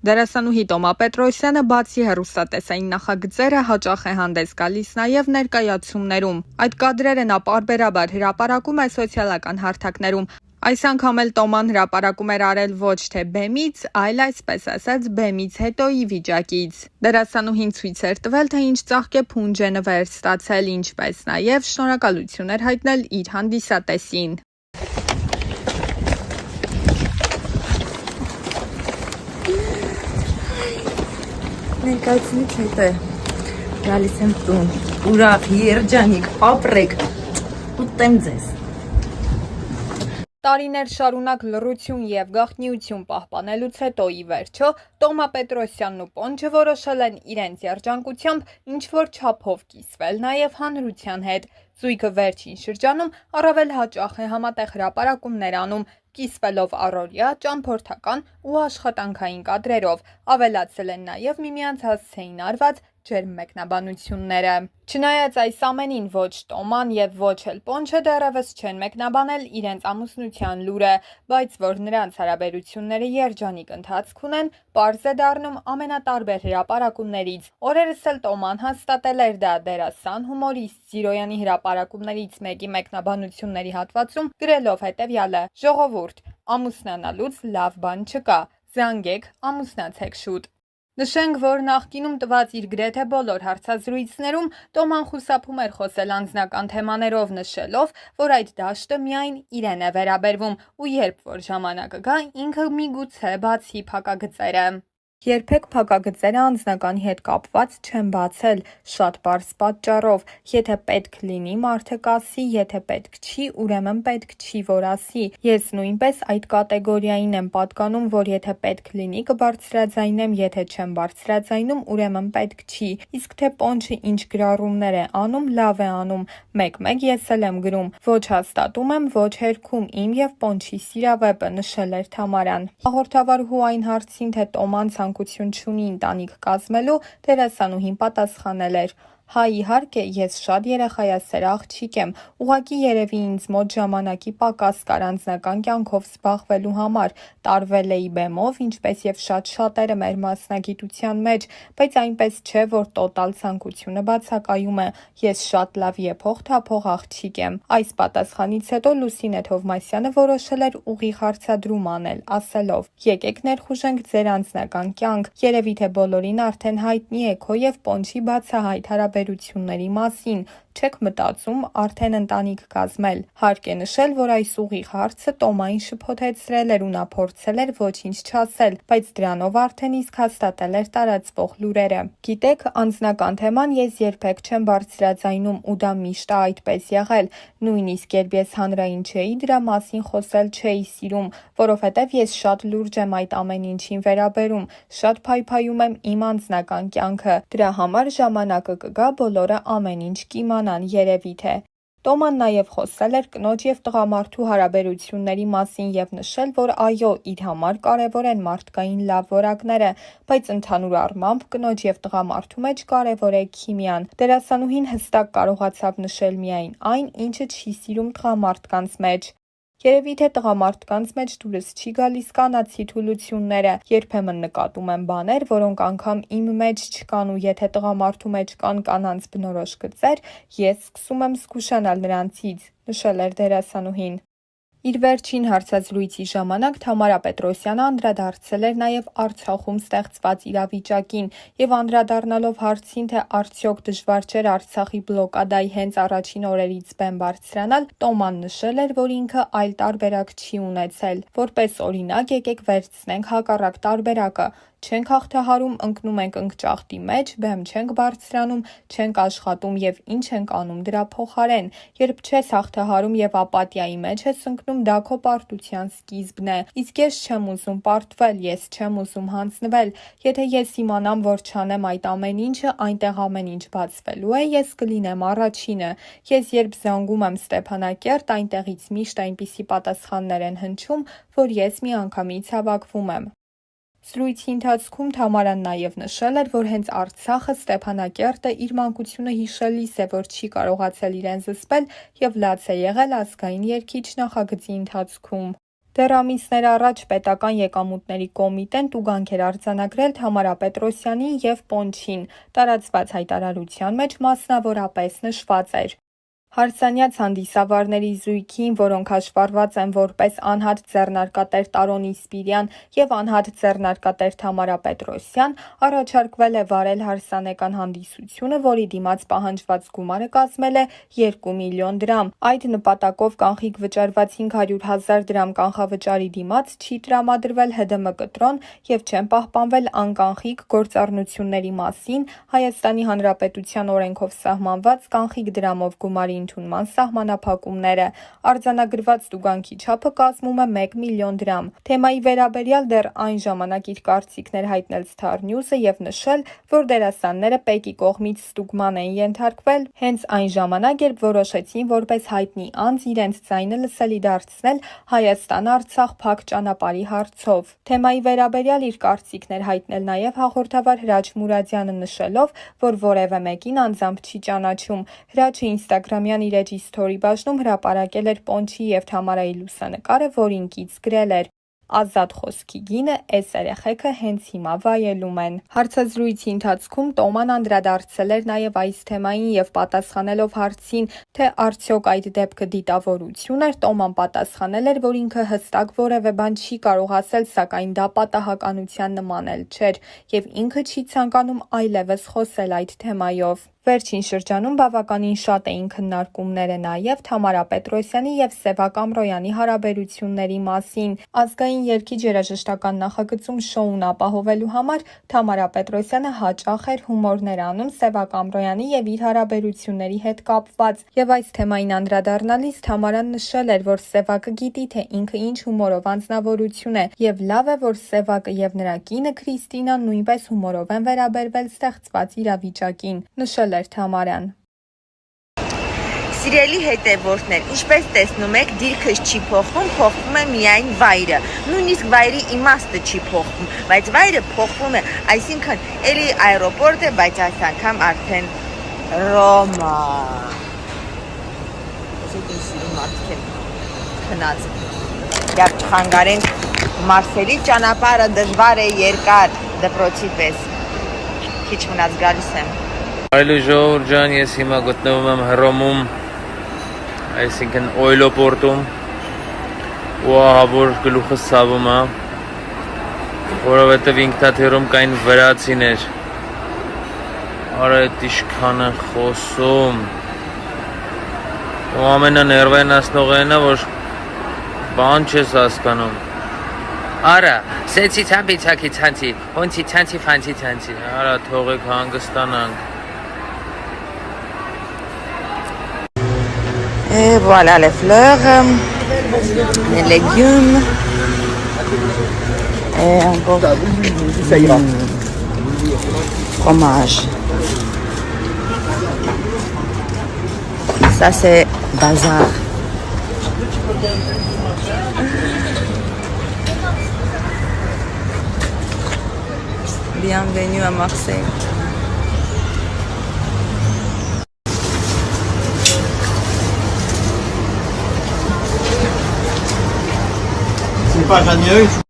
Դերասանուհի Տոմա Պետրոսյանը բացի հեռուստատեսային նախագծերը հաճախ է հանդես գալիս նաև ներկայացումներում։ Այդ կադրերը նա պարբերաբար հրապարակում է սոցիալական հարթակներում։ Այս անգամ էլ Տոման հրապարակում էր արել ոչ թե բեմից, այլ այսպես ասած բեմից հետոյի վիճակից։ Դերասանուհին ցույց էր տվել, թե ինչ ծաղկեփունջ է նվեր ստացել, ինչպես նաև շնորհակալություն էր հայտնել իր հանդիսատեսին։ Ներկայացնից հետո գալիս եմ տուն, ուրախ, երջանիկ, ապրեք, ուտեմ ձեզ։ Տարիներ շարունակ լռություն եւ գաղտնիություն պահպանելուց հետո ի վերջո Տոմա Պետրոսյանն ու Պոնչը որոշել են իրենց երջանկությամբ ինչ-որ չափով կիսվել նաեւ հանրության հետ։ Զույգը վերջին շրջանում առավել հաճախ է համատեղ հրապարակումներ անում, կիսվելով առօրյա, ճամփորդական ու աշխատանքային կադրերով, ավելացել են նաև միմյանց հասցեին արված ջերմ մեկնաբանությունները։ Չնայած այս ամենին ոչ Տոման եւ ոչ էլ Պոնչը դեռևս չեն մեկնաբանել իրենց ամուսնության լուրը, բայց որ նրանց հարաբերությունները երջանիկ ընթացք ունեն, պարզ է դառնում ամենատարբեր հրապարակումներից։ Օրերս էլ Տոման հաստատել էր դա դերասան հումորիստ Զիրոյանի հրապարակումներից մեկի մեկնաբանությունների հատվածում գրելով հետևյալը. «Ժողովուրդ, ամուսնանալուց լավ բան չկա, զանգեք, ամուսնացեք շուտ»։ Նշենք, որ նախկինում տված իր գրեթե բոլոր հարցազրույցներում Տոման խուսափում էր խոսել անձնական թեմաներով, նշելով, որ այդ դաշտը միայն իրեն է վերաբերվում ու երբ որ ժամանակը գա, ինքը միգուցե բացի փակագծերը։ Երբեք փակագծերը անձնականի հետ կապված չեմ բացել, շատ պարզ պատճառով, եթե պետք լինի մարդը կասի, եթե պետք չի, ուրեմն պետք չի, որ ասի։ Ես նույնպես այդ կատեգորիային եմ պատկանում, որ եթե պետք լինի կբարձրաձայնեմ, եթե չեմ բարձրաձայնում, ուրեմն պետք չի։ Իսկ թե Պոնչը ինչ գրառումներ է անում, լավ է անում, մեկ-մեկ ես էլ եմ գրում, ոչ հաստատում եմ, ոչ հերքում, իմ եւ Պոնչի սիրավեպը, նշել էր Թամարան։ Հաղորդավարուհու այն հարցին, թե Տոման ցանկություն չունի ընտանիք կազմելու, դերասանուհին պատասխանել էր. «Հա իհարկե, ես շատ երեխայասեր աղջիկ եմ, ուղղակի երևի ինձ մոտ ժամանակի պակաս կար անձնական կյանքով զբաղվելու համար, տարվել էի բեմով, ինչպես եւ շատ շատերը մեր մասնագիտության մեջ, բայց այնպես չէ, որ տոտալ ցանկությունը բացակայում է, ես շատ լավ եփող-թափող աղջիկ եմ»։ Այս պատասխանից հետո Լուսինե Թովմասյանը որոշել էր ուղիղ հարցադրում անել, ասելով. «Եկեք ներխուժենք ձեր անձնական կյանք, երևի թե բոլորին արդեն հայտնի է քո եւ Պոնչի բացահայտ հարաբերությունների մասին, չեք մտածում արդեն ընտանիք կազմել»։ Հարկ է նշել, որ այս ուղիղ հարցը Տոմային շփոթեցրել էր ու նա փորձել էր ոչինչ չասել, բայց դրանով արդեն իսկ հաստատել էր տարածվող լուրերը։ «Գիտեք, անձնական թեման ես երբեք չեմ բարձրաձայնում ու դա միշտ է այդպես եղել, նույնիսկ երբ ես հանրային չէի, դրա մասին խոսել չէի սիրում, որովհետև ես շատ լուրջ եմ այդ ամեն ինչին վերաբերում, շատ փայփայում եմ իմ անձնական կյանքը, դրա համար ժամանակը կգա, բոլորը ամեն ինչ կիմանան, երևի թե»։ Տոման նաև խոսել էր կնոջ եւ տղամարդու հարաբերությունների մասին եւ նշել, որ այո, իր համար կարեւոր են մարդկային լավ որակները, բայց ընդհանուր առմամբ կնոջ եւ տղամարդու մեջ կարեւոր է քիմիան։ Դերասանուհին հստակ կարողացավ նշել միայն այն, ինչը չի սիրում տղամարդկանց մեջ։ Երևի թե տղամարդկանց մեջ դուրս չի գալիս կանացի թուլությունները, երբեմն նկատում եմ բաներ, որոնք անգամ իմ մեջ չկան ու եթե տղամարդու մեջ կան կանանց բնորոշ գծեր, ես սկսում եմ զգուշանալ նրանցից, նշել էր դերասանուհին։ Իր վերջին հարցազրույցի ժամանակ Թամարա Պետրոսյանը անդրադարձել էր նաև Արցախում ստեղծված իրավիճակին եւ անդրադառնալով հարցին, թե արդյոք դժվար չէր Արցախի բլոկադայի հենց առաջին օրերից բեմ բարձրանալ, Տոման նշել էր, որ ինքը այլ տարբերակ չի ունեցել։ Որպես օրինակ, եկեք վերցնենք հակառակ տարբերակը։ Չենք հաղթահարում, ընկնում ենք ընկճախտի մեջ, բեմ չենք բարձրանում, չենք աշխատում եւ ինչ ենք անում դրա փոխարեն։ Երբ չես հաղթահարում եւ ապաթիայի մեջ ես ընկնում, դա քո պարտության սկիզբն է։ Իսկ ես չեմ ուզում պարտվել, ես չեմ ուզում հանձնվել։ Եթե ես իմանամ, որ չանեմ այդ ամեն ինչը, այնտեղ ամեն ինչ բացվելու է, ես կլինեմ առաջինը։ Ես երբ զանգում եմ Ստեփանակերտ, այնտեղից միշտ այնպիսի պատասխաններ են հնչում, որ ես միանգամից հավաքվում եմ։ Զրույցի ընթացքում Թամարան նաև նշել էր, որ հենց Արցախը, Ստեփանակերտը իր մանկությունը հիշելիս է, որ չի կարողացել իրեն զսպել եւ լաց է եղել ազգային երգիչ նախագծի ընթացքում։ Դեռ ամիսներ առաջ պետական եկամուտների կոմիտեն տուգանք էր արձանագրել Թամարա Պետրոսյանին և Պոնչին, տարածված հայտարարության մեջ մասնավորապես նշված էր. Հարսանյաց հանդիսավարների զույգին, որոնք հաշվառված են որպես անհատ ձեռնարկատեր Տարոնի Սպիրյան և անհատ ձեռնարկատեր Թամարա Պետրոսյան, առաջարկվել է վարել հարսանեկան հանդիսությունը, որի դիմաց պահանջված գումարը կազմել է 2 միլիոն դրամ։ Այդ նպատակով կանխիկ վճարված 500,000 դրամ կանխավճարի դիմաց չի տրամադրվել ՀԴՄ կտրոն և չեն պահպանվել անկանխիկ գործառնությունների մասին Հայաստանի Հանրապետության օրենքով սահմանված կանխիկ դրամով գումարի ընդունման սահմանափակումները։ Արձանագրված տուգանքի չափը կազմում է 1 միլիոն դրամ։ Թեմայի վերաբերյալ դեռ այն ժամանակ իր կարծիքն էր հայտնել Star News-ը և նշել, որ դերասանները ՊԵԿ-ի կողմից ստուգման էին ենթարկվել հենց այն ժամանակ, երբ որոշեցին որպես հայտնի անձ իրենց ձայնը լսելի դարձնել Հայաստան-Արցախ փակ ճանապարհի հարցով։ Թեմայի վերաբերյալ իր կարծիքն էր հայտնել նաև հաղորդավար Հրաչ Մուրադյանը, նշելով, որ որևէ մեկին անձամբ չի ճանաչում։ Հրաչը Instagram-յան իր էջի սթորի բաժնում հրապարակել էր Պոնչի և Թամարայի լուսանկարը, որին կից գրել էր. Ազատ խոսքի գինը էս երեխեքը հենց հիմա վայելում են։ Հարցազրույցի ընթացքում Տոման անդրադարձել էր նաև այս թեմային և պատասխանելով հարցին, թե արդյոք այդ դեպքը դիտավորություն էր, Տոման պատասխանել էր, որ ինքը հստակ որևէ բան չի կարող ասել, սակայն դա պատահականության նման էլ չէր, և ինքը չի ցանկանում այլևս խոսել այդ թեմայով։ Վերջին շրջանում բավականին շատ էին քննարկումները նաև Թամարա Պետրոսյանի և Սևակ Ամրոյանի հարաբերությունների մասին։ Ազգային երգիչ երաժշտական նախագծում շոուն ապահովելու համար Թամարա Պետրոսյանը հաճախ էր հումորներ անում Սևակ Ամրոյանի և իր հարաբերությունների հետ կապված, և այս թեմային անդրադառնալիս Թամարան նշել էր, որ Սևակը գիտի, թե ինքը ինչ հումորով անձնավորություն է, և լավ է, որ Սևակը և նրա կինը Քրիստինան նույնպես հումորով են վերաբերվել ստեղծված իրավիճակին, նշել էր Թամարան։ Սիրելի հետևորդներ, ինչպես տեսնում եք, դիրքս չի փոխվում, փոխվում է միայն վայրը։ Նույնիսկ վայրի իմաստը չի փոխվում, բայց վայրը փոխվում է, այսինքն էլի այերոպորտ է, բայց այս անգամ արդեն Ռոմա։ Մարդիկ են քնած։ Եվ չխանգարենք Մարսելի ճանապարհը դժվար է, երկար, դպրոցի պես։ Քիչ մնաց գալիս եմ։ Այլու ժողովուրդ ջան, ես հիմա գտնվում եմ Հռոմում, այսինքն Օյլոպորտում, ու ահավոր գլուխս ցավում է, որովհետև ինքնաթիռում կային վրացիներ։ Արա այդ իշքան են խոսում։ Ու ամենաներվայնացնողն է, որ բան չես հասկանում։ Արա, սեցի ցամպի ցակի ցանցի, ոնցի ցանցի ֆանցի ցանցի։ Արա, թողեք հանգստանանք։ Et voilà les fleurs, les légumes. Et encore Ça ira. fromage. Ça c'est bazar. Bienvenue à Marseille. C'est pas Ragneux.